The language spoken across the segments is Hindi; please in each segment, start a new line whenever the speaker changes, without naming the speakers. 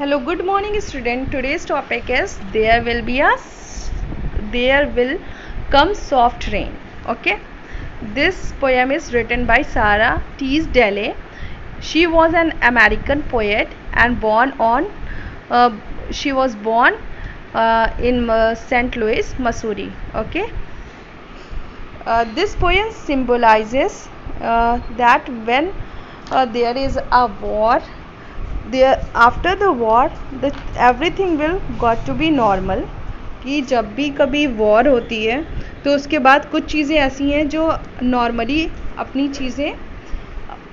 Hello, good morning, student. Today's topic is there will come soft rain. Okay, this poem is written by Sarah Teasdale. She was an American poet and uh, she was born in St. Louis, Missouri. Okay, this poem symbolizes that when there is a war, there after the war everything will got to be normal. कि जब भी कभी वॉर होती है तो उसके बाद कुछ चीज़ें ऐसी हैं जो नॉर्मली अपनी चीज़ें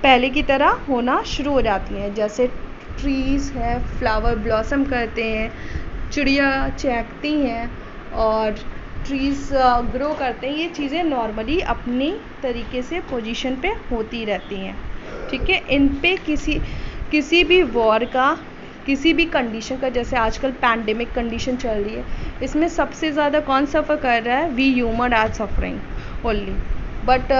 पहले की तरह होना शुरू हो जाती हैं, जैसे ट्रीज़ है फ्लावर ब्लॉसम करते हैं, चिड़िया चहकती हैं और ट्रीज़ ग्रो करते हैं. ये चीज़ें नॉर्मली अपनी तरीके से पोजीशन पे होती रहती हैं. ठीक है, इन पे किसी भी वॉर का, किसी भी कंडीशन का, जैसे आजकल पैंडेमिक कंडीशन चल रही है, इसमें सबसे ज़्यादा कौन सफ़र कर रहा है? We human are suffering only. But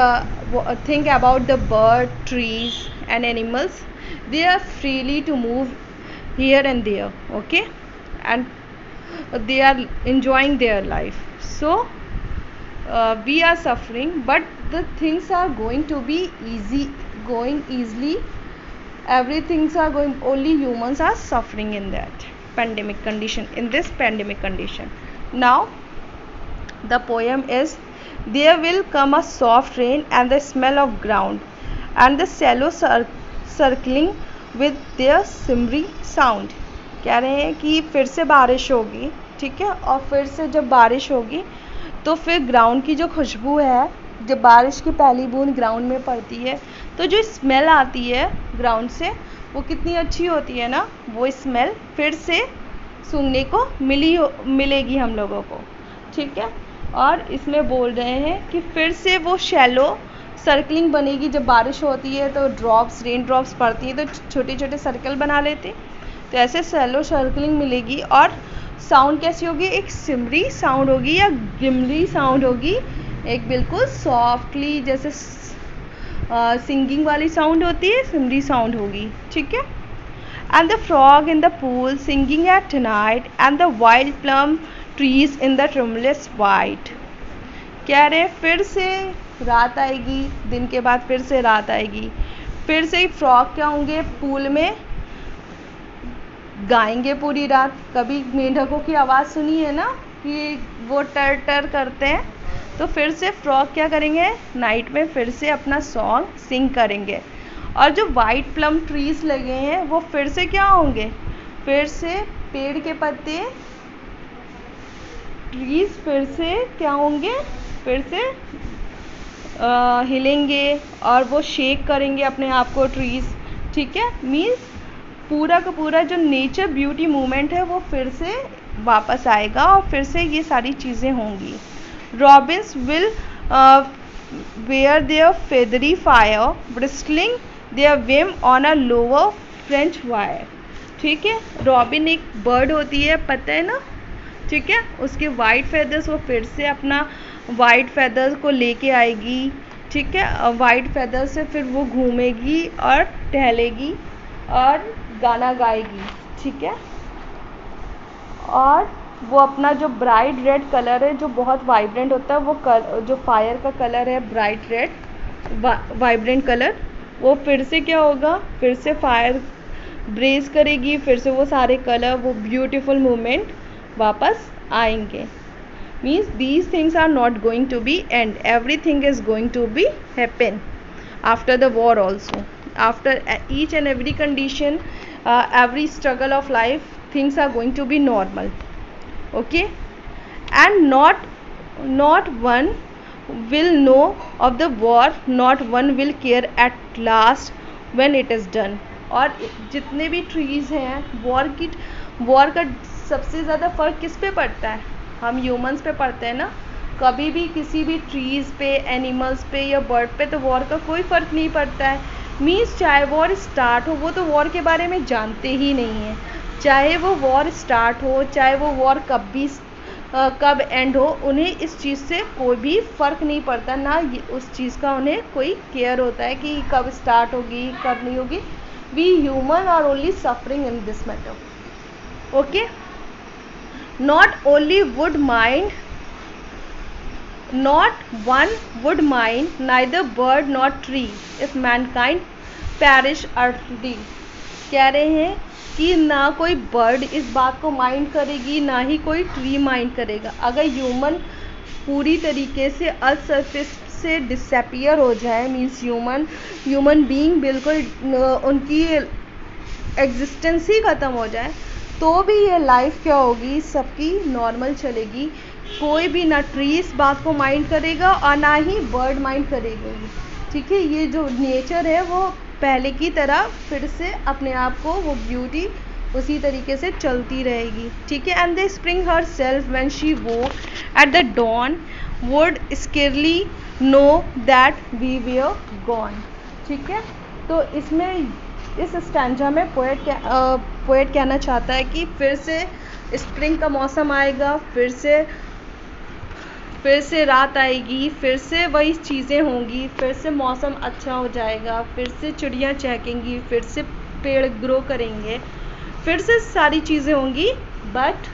think about the bird, trees and animals. They are freely to move here and there. Okay, and they are enjoying their life. So we are suffering, but the things are going to be going easily. Everything's are going, only humans are suffering in that pandemic condition, in this pandemic condition. Now the poem is, there will come a soft rain and the smell of ground and the shallow circling with their shimmery sound. कह रहे हैं कि फिर से बारिश होगी. ठीक है, और फिर से जब बारिश होगी तो फिर ग्राउंड की जो खुशबू है, जब बारिश की पहली बूंद ग्राउंड में पड़ती है तो जो स्मेल आती है ग्राउंड से, वो कितनी अच्छी होती है ना. वो स्मेल फिर से सूंघने को मिलेगी हम लोगों को. ठीक है, और इसमें बोल रहे हैं कि फिर से वो शैलो सर्कलिंग बनेगी. जब बारिश होती है तो रेन ड्रॉप्स पड़ती है तो छोटे छोटे सर्कल बना लेते, तो ऐसे शैलो सर्कलिंग मिलेगी. और साउंड कैसी होगी? एक सिमरी साउंड होगी या गिमरी साउंड होगी, एक बिल्कुल सॉफ्टली जैसे सिंगिंग वाली साउंड होती है, सिमरी साउंड होगी. ठीक है, and the frog in the pool singing at night and the wild plum trees in the tremulous white. कह रहे फिर से रात आएगी, दिन के बाद फिर से रात आएगी, फिर से फ्रॉग क्या होंगे? पूल में गाएंगे पूरी रात. कभी मेंढकों की आवाज़ सुनी है ना कि वो टर टर करते हैं, तो फिर से फ्रॉग क्या करेंगे? नाइट में फिर से अपना सॉन्ग सिंग करेंगे. और जो वाइट प्लम ट्रीज लगे हैं वो फिर से क्या होंगे? फिर से पेड़ के पत्ते, ट्रीज फिर से क्या होंगे? फिर से हिलेंगे और वो शेक करेंगे अपने आप को, ट्रीज. ठीक है, मीन्स पूरा का पूरा जो नेचर ब्यूटी मूवमेंट है वो फिर से वापस आएगा और फिर से ये सारी चीज़ें होंगी. Robins will wear their feathery fire bristling their whims on a low fence wire. ठीक है, रॉबिन एक बर्ड होती है, पता है ना. ठीक है, उसके वाइट फेदर्स, वो फिर से अपना वाइट फेदर्स को लेके आएगी. ठीक है, वाइट फेदर से फिर वो घूमेगी और टहलेगी और गाना गाएगी. ठीक है, और वो अपना जो ब्राइट रेड कलर है, जो बहुत वाइब्रेंट होता है, वो जो फायर का कलर है ब्राइट रेड वाइब्रेंट कलर, वो फिर से क्या होगा? फिर से फायर ब्रेज करेगी, फिर से वो सारे कलर, वो ब्यूटीफुल मूवमेंट वापस आएंगे. Means these things are not going to be end, everything is going to be happen after the war also. After each and every condition, every struggle of life, things are going to be normal. Okay, and not one will know of the war, not one will care at last when it is done. और जितने भी ट्रीज़ हैं, वॉर का सबसे ज़्यादा फ़र्क किस पे पड़ता है? हम ह्यूमंस पे पड़ता है ना. कभी भी किसी भी ट्रीज़ पे, एनिमल्स पे या बर्ड पे तो वॉर का कोई फ़र्क नहीं पड़ता है. मीन्स चाहे वॉर स्टार्ट हो, वो तो वॉर के बारे में जानते ही नहीं हैं. चाहे वो वॉर स्टार्ट हो, चाहे वो वॉर कब एंड हो, उन्हें इस चीज़ से कोई भी फ़र्क नहीं पड़ता ना. उस चीज़ का उन्हें कोई केयर होता है कि कब स्टार्ट होगी, कब नहीं होगी. We human are only suffering in this matter. Okay, not only would mind, not one would mind, neither bird nor tree, if mankind perish earthly. कह रहे हैं कि ना कोई बर्ड इस बात को माइंड करेगी, ना ही कोई ट्री माइंड करेगा अगर ह्यूमन पूरी तरीके से अर्थ सरफेस से डिसअपियर हो जाए, मीन्स ह्यूमन बीइंग बिल्कुल उनकी एग्जिस्टेंस ही ख़त्म हो जाए, तो भी ये लाइफ क्या होगी, सबकी नॉर्मल चलेगी. कोई भी ना ट्री इस बात को माइंड करेगा और ना ही बर्ड माइंड करेगा. ठीक है, ये जो नेचर है वो पहले की तरह फिर से अपने आप को वो ब्यूटी उसी तरीके से चलती रहेगी. ठीक है, and the spring herself when she woke at the dawn would scarcely know that we were gone. ठीक है, तो इसमें इस स्टैंजा में पोएट कहना चाहता है कि फिर से स्प्रिंग का मौसम आएगा, फिर से रात आएगी, फिर से वही चीज़ें होंगी, फिर से मौसम अच्छा हो जाएगा, फिर से चिड़ियाँ चहकेंगी, फिर से पेड़ ग्रो करेंगे, फिर से सारी चीज़ें होंगी. बट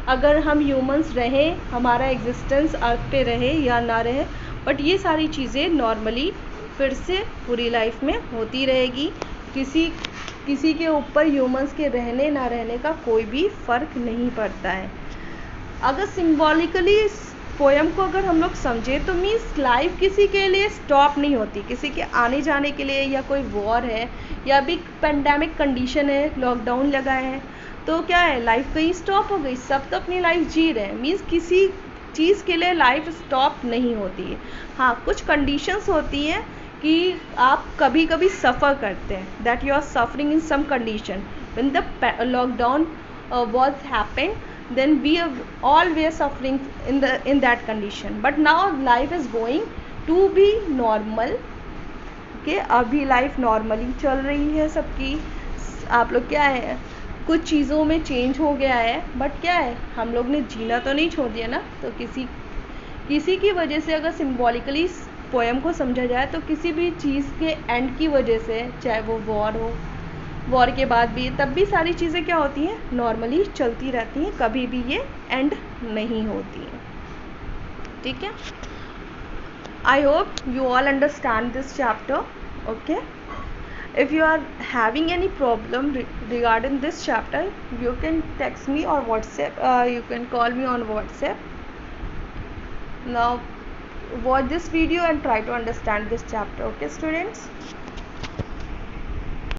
अगर हम ह्यूमंस रहें, हमारा एग्जिस्टेंस अर्थ पे रहे या ना रहे, बट ये सारी चीज़ें नॉर्मली फिर से पूरी लाइफ में होती रहेगी. किसी के ऊपर ह्यूमंस के रहने ना रहने का कोई भी फ़र्क नहीं पड़ता है. अगर सिंबॉलिकली इस पोएम को अगर हम लोग समझें तो मीन्स लाइफ किसी के लिए स्टॉप नहीं होती. किसी के आने जाने के लिए, या कोई वॉर है, या अभी पेंडेमिक कंडीशन है, लॉकडाउन लगा है, तो क्या है, लाइफ कहीं स्टॉप हो गई? सब तो अपनी लाइफ जी रहे हैं. मीन्स किसी चीज़ के लिए लाइफ स्टॉप नहीं होती है. हाँ, कुछ कंडीशंस होती हैं कि आप कभी कभी सफ़र करते हैं, that you are suffering in some condition. When the lockdown was happened, then all were suffering in that condition, but now life is going to be normal. okay, अभी लाइफ नॉर्मली चल रही है सबकी. आप लोग क्या है, कुछ चीज़ों में चेंज हो गया है, बट क्या है, हम लोग ने जीना तो नहीं छोड़ दिया ना. तो किसी की वजह से अगर सिंबॉलिकली पोएम को समझा जाए तो किसी भी चीज़ के एंड की वजह से, चाहे वो वॉर हो, वॉर के बाद भी, तब भी सारी चीज़ें क्या होती हैं, नॉर्मली चलती रहती हैं, कभी भी ये एंड नहीं होती हैं. ठीक है, I hope you all understand this chapter. Okay, if you are having any problem regarding this chapter, you can text me or WhatsApp, you can call me on WhatsApp. Now watch this video and try to understand this chapter. Okay students.